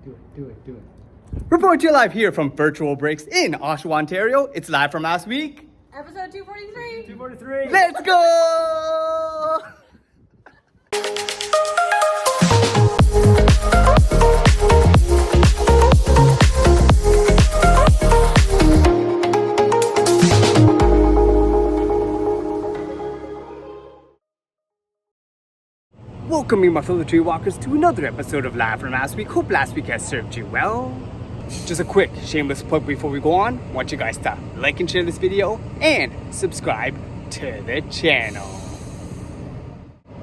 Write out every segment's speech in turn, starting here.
Do it. Report to you live here from Virtual Breaks in Oshawa, Ontario. It's live from last week. Episode 243. 243. Let's go! Welcoming my fellow JayWalkers to another episode of Live from Last Week. Hope last week has served you well. Just a quick shameless plug before we go on. I want you guys to like and share this video and subscribe to the channel.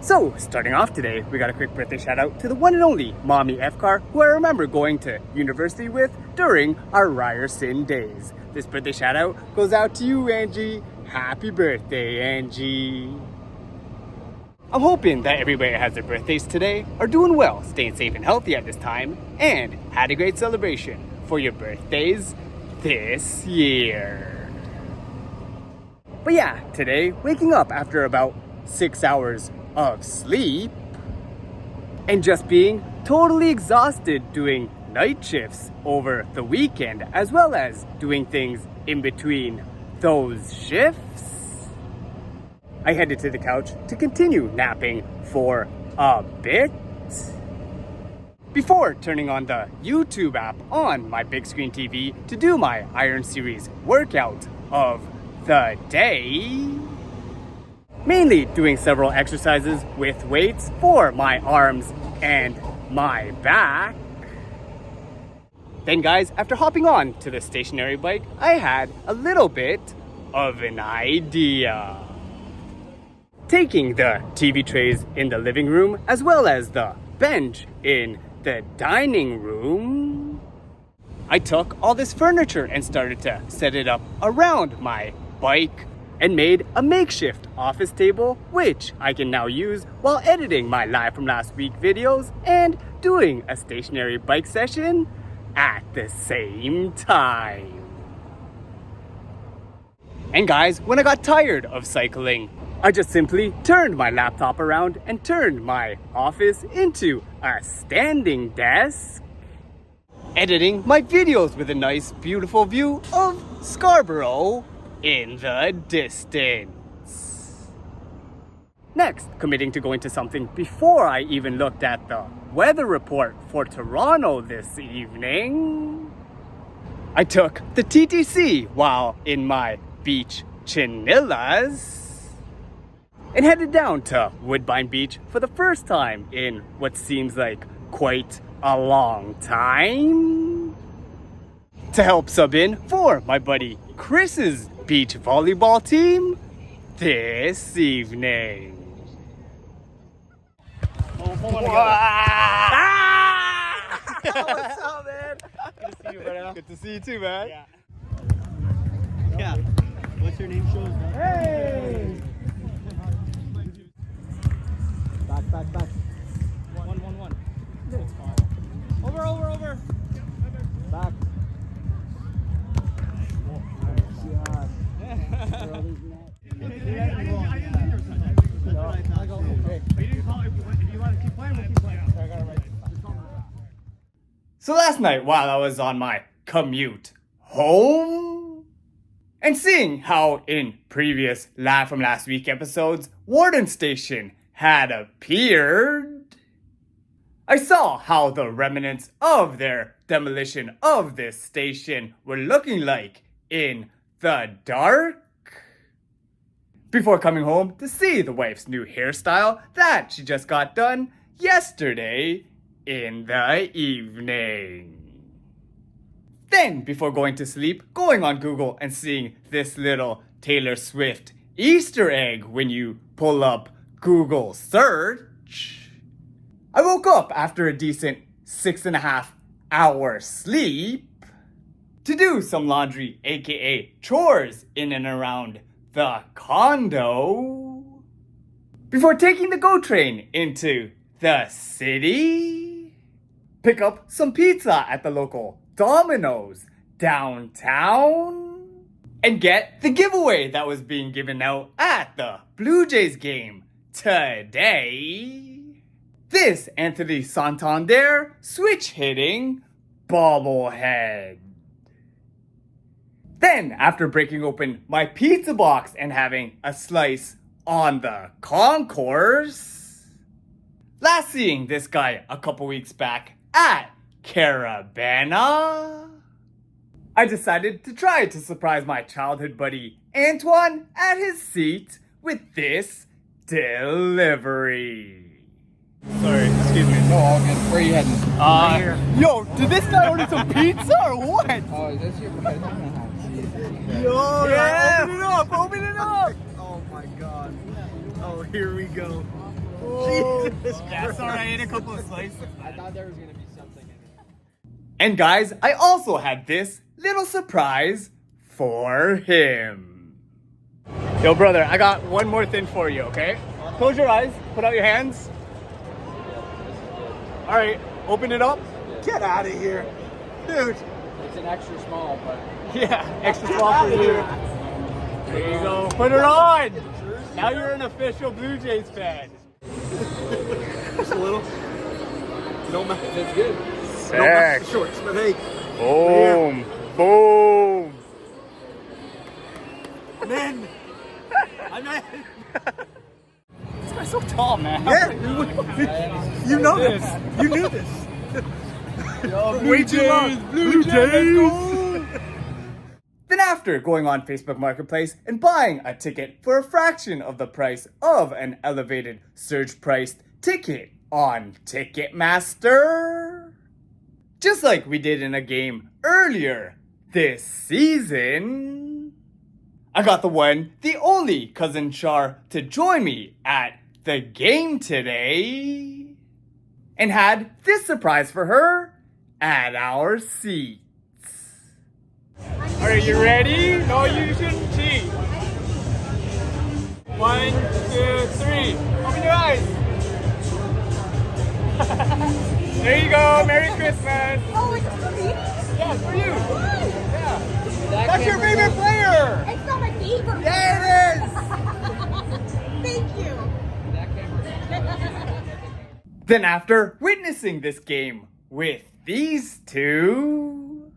So, starting off today, we got a quick birthday shout out to the one and only Mommy F-Car, who I remember going to university with during our Ryerson days. This birthday shout out goes out to you, Angie. Happy birthday, Angie. I'm hoping that everybody that has their birthdays today are doing well, staying safe and healthy at this time, and had a great celebration for your birthdays this year. But yeah, today, waking up after about 6 hours of sleep, and just being totally exhausted doing night shifts over the weekend, as well as doing things in between those shifts, I headed to the couch to continue napping for a bit before turning on the YouTube app on my big screen TV to do my Iron Series workout of the day. Mainly doing several exercises with weights for my arms and my back. Then guys, after hopping on to the stationary bike, I had a little bit of an idea. Taking the TV trays in the living room as well as the bench in the dining room, I took all this furniture and started to set it up around my bike and made a makeshift office table, which I can now use while editing my Live from Last Week videos and doing a stationary bike session at the same time. And guys, when I got tired of cycling, I just simply turned my laptop around and turned my office into a standing desk, editing my videos with a nice, beautiful view of Scarborough in the distance. Next, committing to going to something before I even looked at the weather report for Toronto this evening, I took the TTC while in my beach chinillas and headed down to Woodbine Beach for the first time in what seems like quite a long time to help sub in for my buddy Chris's beach volleyball team this evening. What's up, man? Good to see you, brother. Good to see you too, man. Yeah. What's your name, shows? Hey! Back. One. Over. Back. So last night, while I was on my commute home, and seeing how in previous Live from Last Week episodes, Warden Station had appeared, I saw how the remnants of their demolition of this station were looking like in the dark, before coming home to see the wife's new hairstyle that she just got done yesterday in the evening. Then, before going to sleep, going on Google and seeing this little Taylor Swift Easter egg when you pull up Google search, I woke up after a decent 6.5 hour sleep to do some laundry, aka chores, in and around the condo, before taking the GO train into the city, pick up some pizza at the local Domino's downtown, and get the giveaway that was being given out at the Blue Jays game today. This Anthony Santander switch hitting bobblehead. Then, after breaking open my pizza box and having a slice on the concourse, last seeing this guy a couple weeks back at Caravana, I decided to try to surprise my childhood buddy Antoine at his seat with this delivery. Sorry, excuse me. No, all good. Where are you heading? Yo, did this guy order some pizza or what? Oh, is this your Yo, Yeah. open it up. Oh my god. Oh, here we go. Jesus Christ. Sorry, I ate a couple of slices. I thought there was going to be something in it. And guys, I also had this little surprise for him. Yo, brother, I got one more thing for you, okay? Close your eyes, put out your hands. All right, open it up. Get out of here. Dude. It's an extra small, but Yeah, extra small for you. There you go. Put it on. Now you're an official Blue Jays fan. Just a little. No matter. it's good. No matter shorts, but hey. Boom. Boom. Man. I'm not. This guy's so tall, man. Yeah, you know this. You knew this. Way too long. Blue Jays. Then after going on Facebook Marketplace and buying a ticket for a fraction of the price of an elevated surge-priced ticket on Ticketmaster, just like we did in a game earlier this season, I got the one, the only cousin Char to join me at the game today, and had this surprise for her at our seats. Are you ready? No, you shouldn't cheat. 1, 2, 3. Open your eyes. There you go. Merry Christmas. Oh, it's for me? Yeah, it's for you. Why? Yeah. That's your favorite player. It's not my favorite. Yeah, it is. Thank you. That camera. Then after witnessing this game with these two,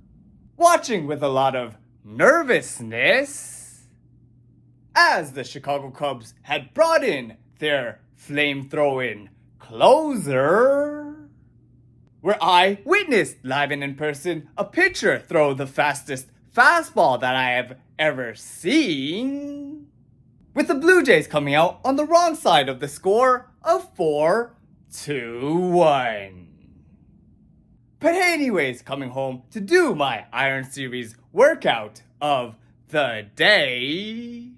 watching with a lot of nervousness, as the Chicago Cubs had brought in their flame-throwing closer, where I witnessed live and in person a pitcher throw the fastest fastball that I have ever seen, with the Blue Jays coming out on the wrong side of the score of 4-1. But anyways, coming home to do my Iron Series workout of the day,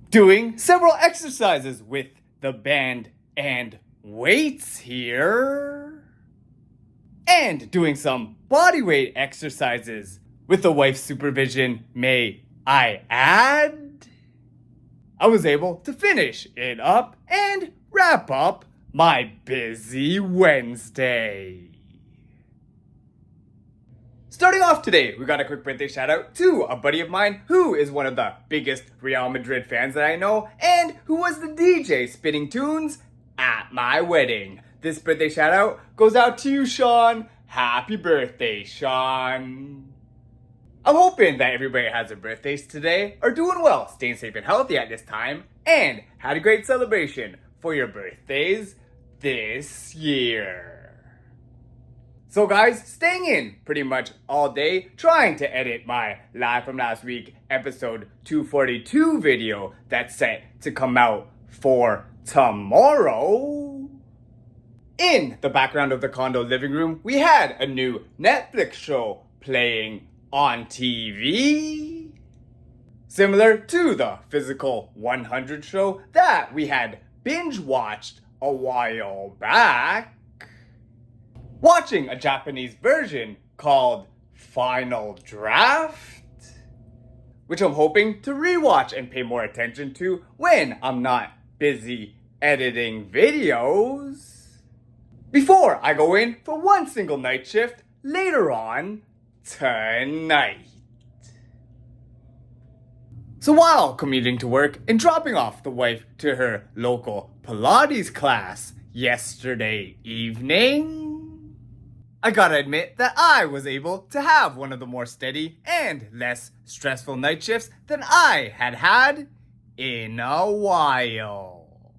doing several exercises with the band and weights here, and doing some bodyweight exercises with the wife's supervision, may I add, I was able to finish it up and wrap up my busy Wednesday. Starting off today, we got a quick birthday shout out to a buddy of mine who is one of the biggest Real Madrid fans that I know and who was the DJ spinning tunes at my wedding. This birthday shout out goes out to you, Sean. Happy birthday, Sean. I'm hoping that everybody has their birthdays today are doing well, staying safe and healthy at this time, and had a great celebration for your birthdays this year. So guys, staying in pretty much all day, trying to edit my Live from Last Week episode 242 video that's set to come out for tomorrow. In the background of the condo living room, we had a new Netflix show playing on TV, similar to the Physical 100 show that we had binge watched a while back. Watching a Japanese version called Final Draft, which I'm hoping to rewatch and pay more attention to when I'm not busy editing videos, before I go in for one single night shift later on tonight. So while commuting to work and dropping off the wife to her local Pilates class yesterday evening, I gotta admit that I was able to have one of the more steady and less stressful night shifts than I had had in a while.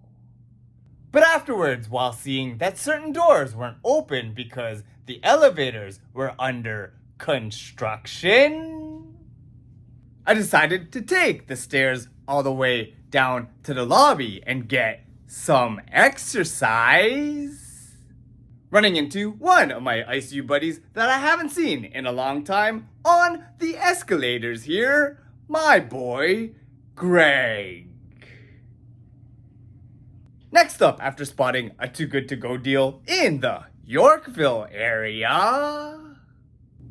But afterwards, while seeing that certain doors weren't open because the elevators were under construction, I decided to take the stairs all the way down to the lobby and get some exercise. Running into one of my ICU buddies that I haven't seen in a long time on the escalators here, my boy, Greg. Next up, after spotting a Too Good To Go deal in the Yorkville area,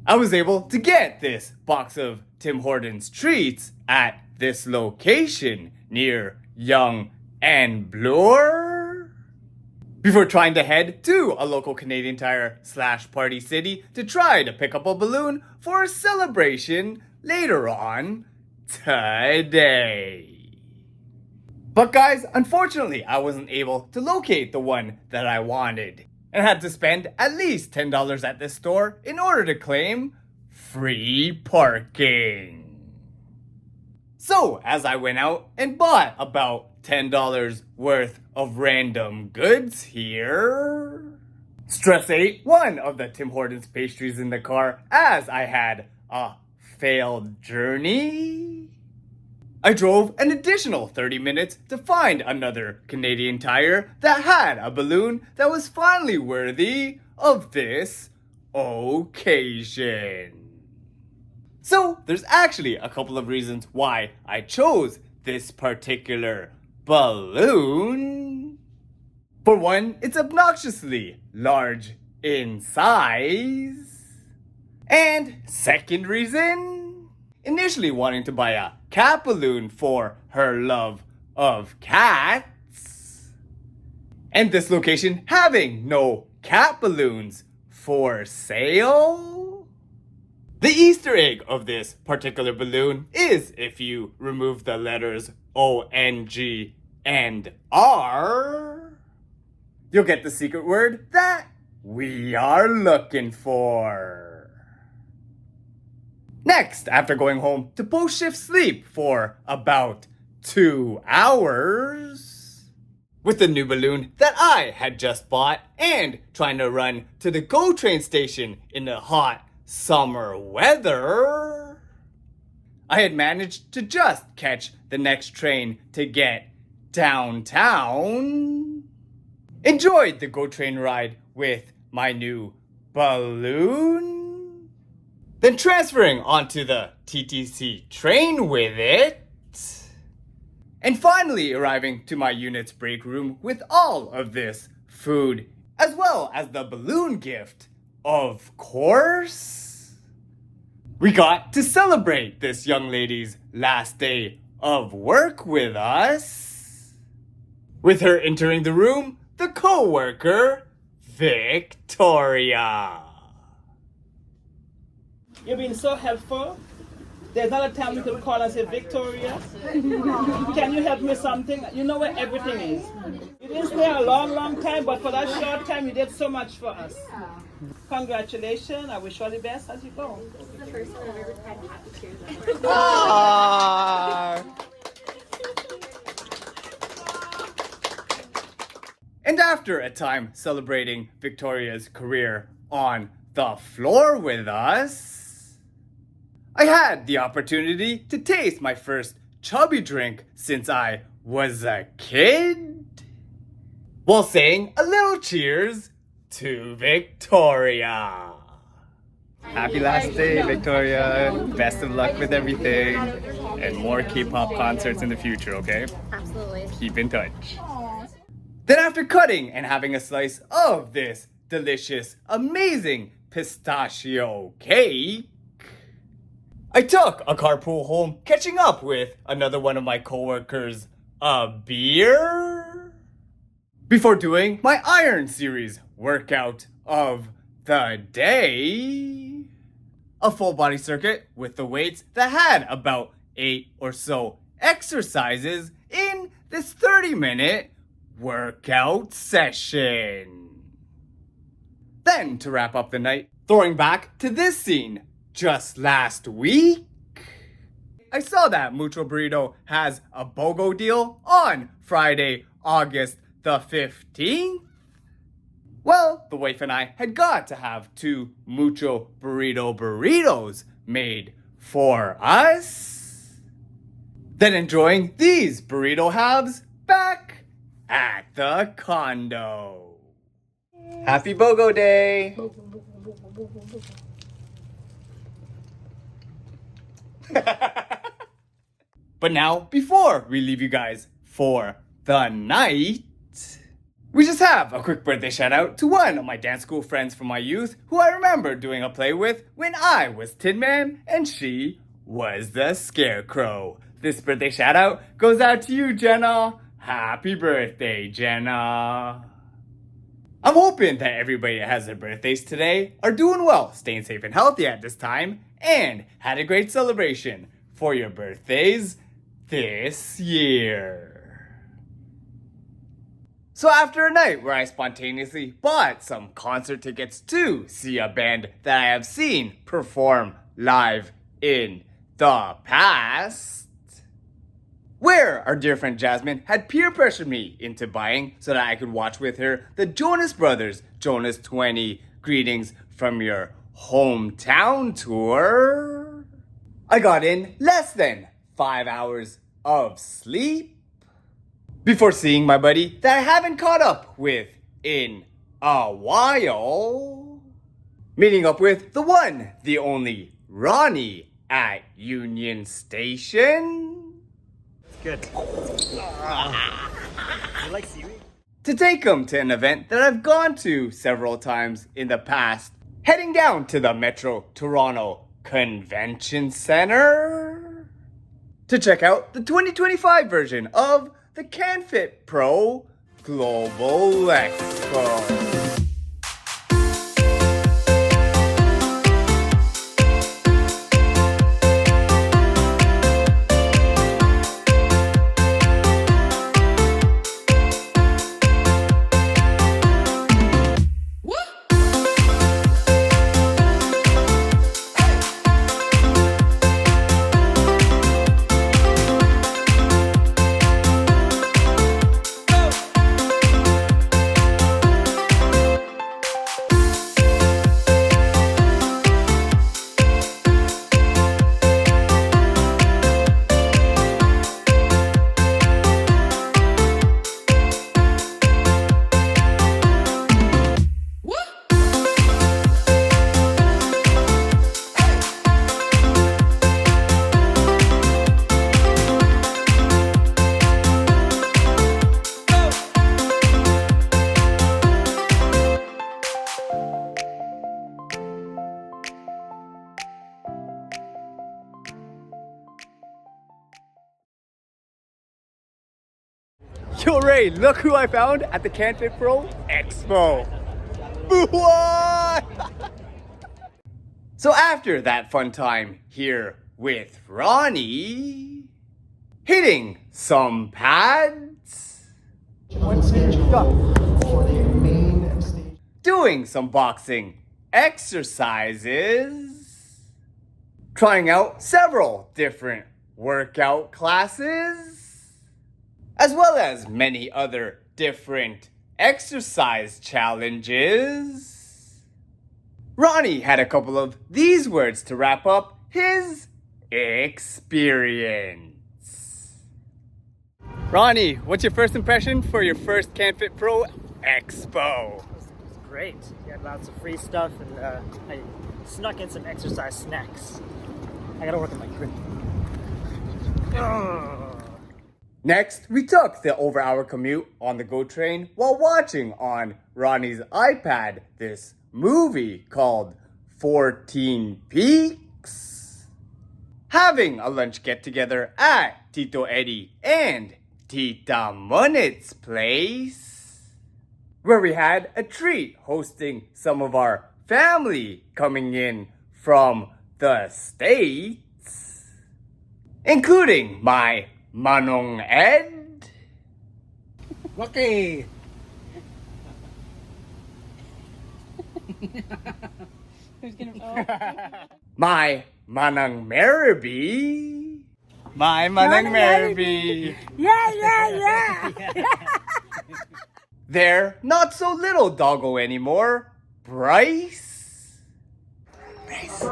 I was able to get this box of Tim Hortons treats at this location near Yonge and Bloor before trying to head to a local Canadian Tire / Party City to try to pick up a balloon for a celebration later on today. But guys, unfortunately, I wasn't able to locate the one that I wanted and had to spend at least $10 at this store in order to claim free parking. So, as I went out and bought about $10 worth of random goods here, Stress ate one of the Tim Hortons pastries in the car as I had a failed journey. I drove an additional 30 minutes to find another Canadian Tire that had a balloon that was finally worthy of this occasion. So, there's actually a couple of reasons why I chose this particular balloon. For one, it's obnoxiously large in size. And second reason, initially wanting to buy a cat balloon for her love of cats. And this location having no cat balloons for sale. The Easter egg of this particular balloon is if you remove the letters O-N-G and R, you'll get the secret word that we are looking for. Next, after going home to post-shift sleep for about 2 hours, with the new balloon that I had just bought and trying to run to the GO train station in the hot summer weather, I had managed to just catch the next train to get downtown. Enjoyed the GO train ride with my new balloon, then transferring onto the TTC train with it, and finally arriving to my unit's break room with all of this food, as well as the balloon gift, of course. We got to celebrate this young lady's last day of work with us, with her entering the room, the co-worker, Victoria. You've been so helpful. There's not a time you could call and say, Victoria, can you help me with something? You know where everything is. You didn't stay a long time, but for that short time, you did so much for us. Congratulations. I wish you all the best as you go. This is the first time I've ever cried happy tears. And after a time celebrating Victoria's career on the floor with us, I had the opportunity to taste my first chubby drink since I was a kid, while saying a little cheers to Victoria. Happy last day, Victoria. Best of luck with everything. And more K-pop concerts in the future, okay? Absolutely. Keep in touch. Then after cutting and having a slice of this delicious, amazing pistachio cake, I took a carpool home, catching up with another one of my coworkers a beer, before doing my Iron Series workout of the day. A full body circuit with the weights that had about 8 or so exercises in this 30-minute workout session. The Then, to wrap up the night, throwing back to this scene. Just last week, I saw that Mucho Burrito has a BOGO deal on Friday, August the 15th. Well, the wife and I had got to have 2 Mucho Burrito burritos made for us. Then enjoying these burrito halves back at the condo. Happy BOGO Day! But now, before we leave you guys for the night, we just have a quick birthday shout out to one of my dance school friends from my youth who I remember doing a play with when I was Tin Man and she was the Scarecrow. This birthday shout out goes out to you, Jenna. Happy birthday, Jenna. I'm hoping that everybody that has their birthdays today are doing well, staying safe and healthy at this time, and had a great celebration for your birthdays this year. So after a night where I spontaneously bought some concert tickets to see a band that I have seen perform live in the past, where our dear friend Jasmine had peer pressured me into buying so that I could watch with her the Jonas Brothers Jonas 20 Greetings from Your Hometown tour, I got in less than 5 hours of sleep before seeing my buddy that I haven't caught up with in a while, meeting up with the one, the only Ronnie at Union Station. Good. You like seaweed? To take him to an event that I've gone to several times in the past, heading down to the Metro Toronto Convention Center to check out the 2025 version of the CanFitPro Global Expo. Yo Ray, look who I found at the CanFitPro Expo. What? So after that fun time here with Ronnie, hitting some pads, doing some boxing exercises, trying out several different workout classes, as well as many other different exercise challenges, Ronnie had a couple of these words to wrap up his experience. Ronnie, what's your first impression for your first CanFitPro Expo? It was great. You had lots of free stuff, and I snuck in some exercise snacks. I gotta work on my grip. Next, we took the over-hour commute on the GO train while watching on Ronnie's iPad this movie called 14 Peaks, having a lunch get-together at Tito Eddie and Tita Monit's place, where we had a treat hosting some of our family coming in from the States, including my Manong Ed, Lucky! Who's gonna? My Manang Maribee. My Manang Maribee. Yeah. Their not so little doggo anymore, Bryce. Bryce.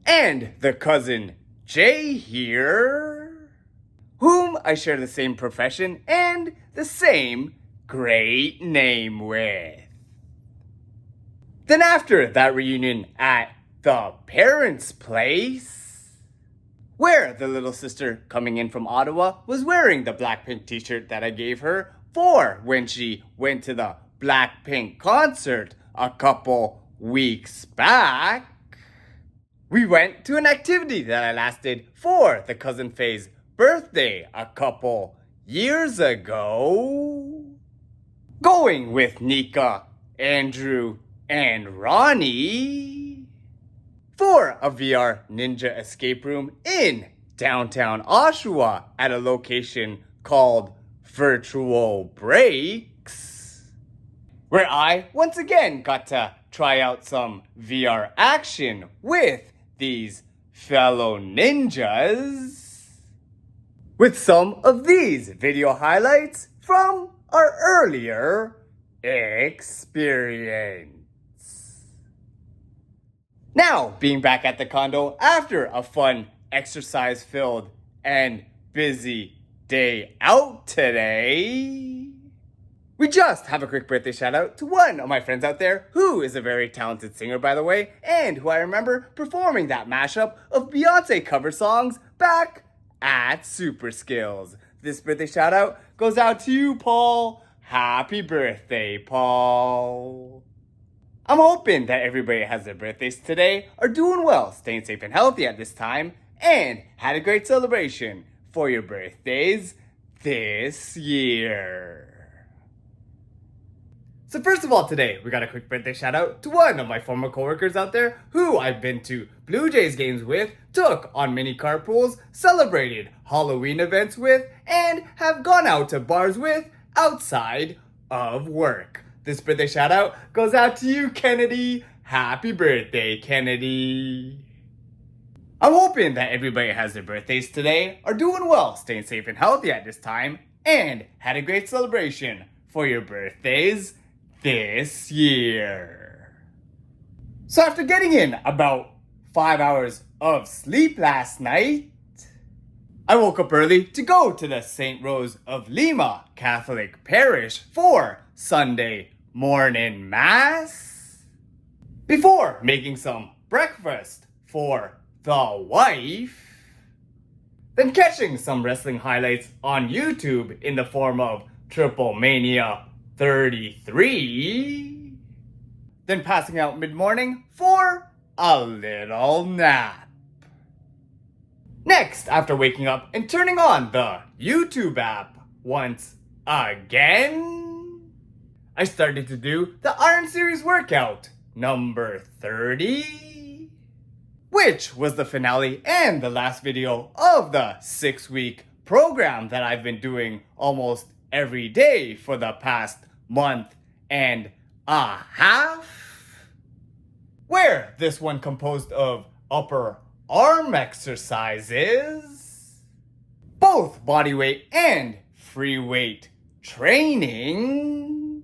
And the cousin Jay here, whom I share the same profession and the same great name with. Then after that reunion at the parents' place, where the little sister coming in from Ottawa was wearing the Blackpink t-shirt that I gave her for when she went to the Blackpink concert a couple weeks back, we went to an activity that I last did for the cousin Faye's birthday a couple years ago. Going with Nika, Andrew, and Ronnie for a VR Ninja escape room in downtown Oshawa at a location called Virtual Breaks, where I once again got to try out some VR action with these fellow ninjas, with some of these video highlights from our earlier experience. Now, being back at the condo after a fun, exercise-filled, and busy day out today, we just have a quick birthday shout out to one of my friends out there who is a very talented singer, by the way, and who I remember performing that mashup of Beyonce cover songs back at Super Skills. This birthday shout out goes out to you, Paul. Happy birthday, Paul. I'm hoping that everybody has their birthdays today are doing well, staying safe and healthy at this time, and had a great celebration for your birthdays this year. So first of all today, we got a quick birthday shout out to one of my former coworkers out there who I've been to Blue Jays games with, took on mini carpools, celebrated Halloween events with, and have gone out to bars with outside of work. This birthday shout out goes out to you, Kennedy. Happy birthday, Kennedy. I'm hoping that everybody has their birthdays today, are doing well, staying safe and healthy at this time, and had a great celebration for your birthdays this year. So after getting in about 5 hours of sleep last night, I woke up early to go to the St. Rose of Lima Catholic Parish for Sunday morning Mass, before making some breakfast for the wife, then catching some wrestling highlights on YouTube in the form of Triple Mania 33, then passing out mid-morning for a little nap. Next, after waking up and turning on the YouTube app once again, I started to do the Iron Series workout number 30, which was the finale and the last video of the 6-week program that I've been doing almost every day for the past month and a half, where this one composed of upper arm exercises, both body weight and free weight training,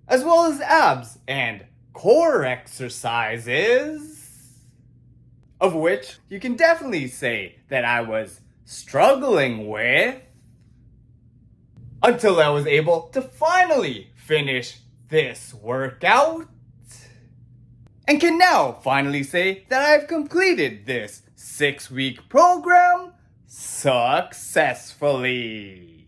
as well as abs and core exercises, of which you can definitely say that I was struggling with, until I was able to finally finish this workout, and can now finally say that I've completed this 6-week program successfully.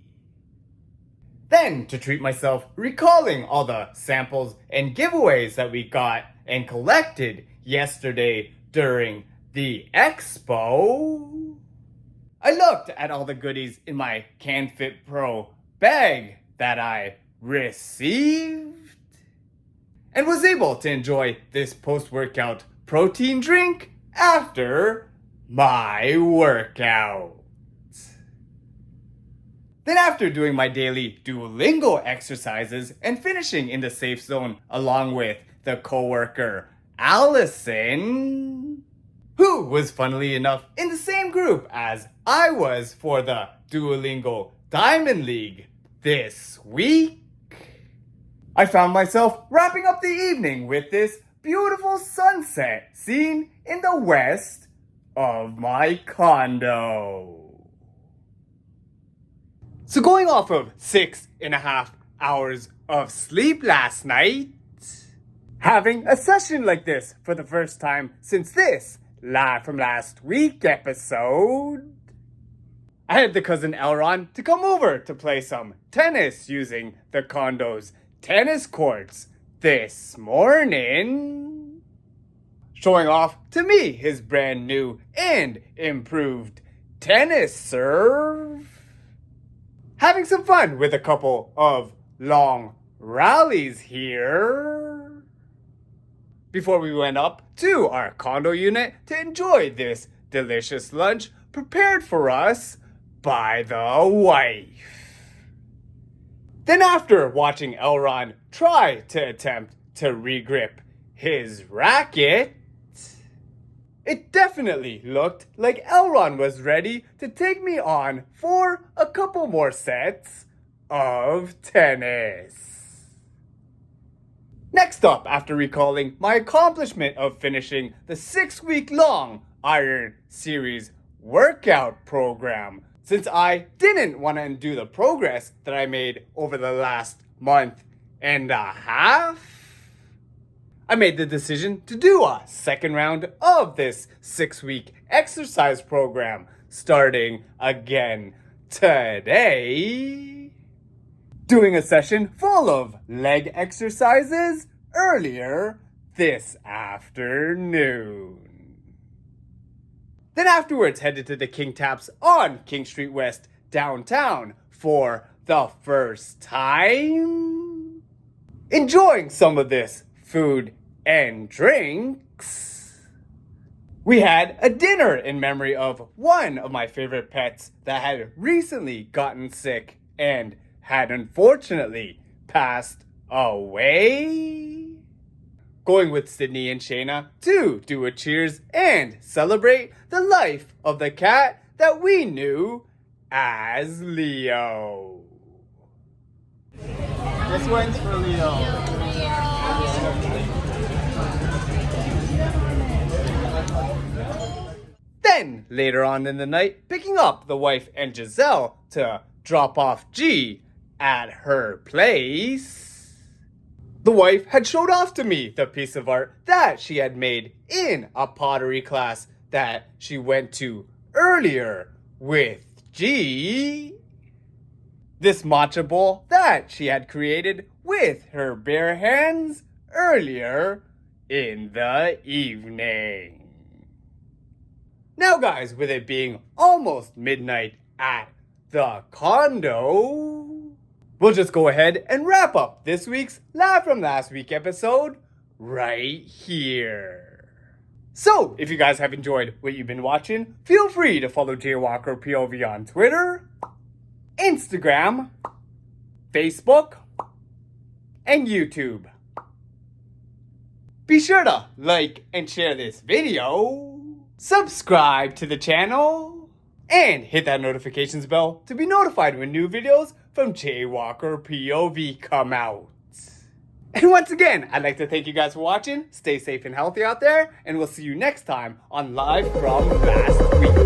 Then, to treat myself, recalling all the samples and giveaways that we got and collected yesterday during the expo, I looked at all the goodies in my CanFitPro bag that I received, and was able to enjoy this post-workout protein drink after my workout. Then after doing my daily Duolingo exercises and finishing in the safe zone along with the coworker Allison, who was funnily enough in the same group as I was for the Duolingo Diamond League this week, I found myself wrapping up the evening with this beautiful sunset seen in the west of my condo. So going off of 6.5 hours of sleep last night, having a session like this for the first time since this Live From Last Week episode, I had the cousin Elron to come over to play some tennis using the condo's tennis courts this morning, showing off to me his brand new and improved tennis serve, having some fun with a couple of long rallies here before we went up to our condo unit to enjoy this delicious lunch prepared for us by the wife. Then after watching Elron try to attempt to regrip his racket, it definitely looked like Elron was ready to take me on for a couple more sets of tennis. Next up, after recalling my accomplishment of finishing the 6-week-long Iron Series workout program, since I didn't want to undo the progress that I made over the last month and a half, I made the decision to do a second round of this 6-week exercise program starting again today, doing a session full of leg exercises earlier this afternoon. Then afterwards headed to the King Taps on King Street West downtown for the first time, enjoying some of this food and drinks. We had a dinner in memory of one of my favorite pets that had recently gotten sick and had unfortunately passed away. Going with Sydney and Shayna to do a cheers and celebrate the life of the cat that we knew as Leo. This one's for Leo. Then, later on in the night, picking up the wife and Giselle to drop off G at her place, the wife had showed off to me the piece of art that she had made in a pottery class that she went to earlier with G. This matcha bowl that she had created with her bare hands earlier in the evening. Now guys, with it being almost midnight at the condo, we'll just go ahead and wrap up this week's Live From Last Week episode right here. So, if you guys have enjoyed what you've been watching, feel free to follow JayWalkerPOV on Twitter, Instagram, Facebook, and YouTube. Be sure to like and share this video, subscribe to the channel, and hit that notifications bell to be notified when new videos from JayWalkerPOV come out. And once again, I'd like to thank you guys for watching. Stay safe and healthy out there, and we'll see you next time on Live From Last Week.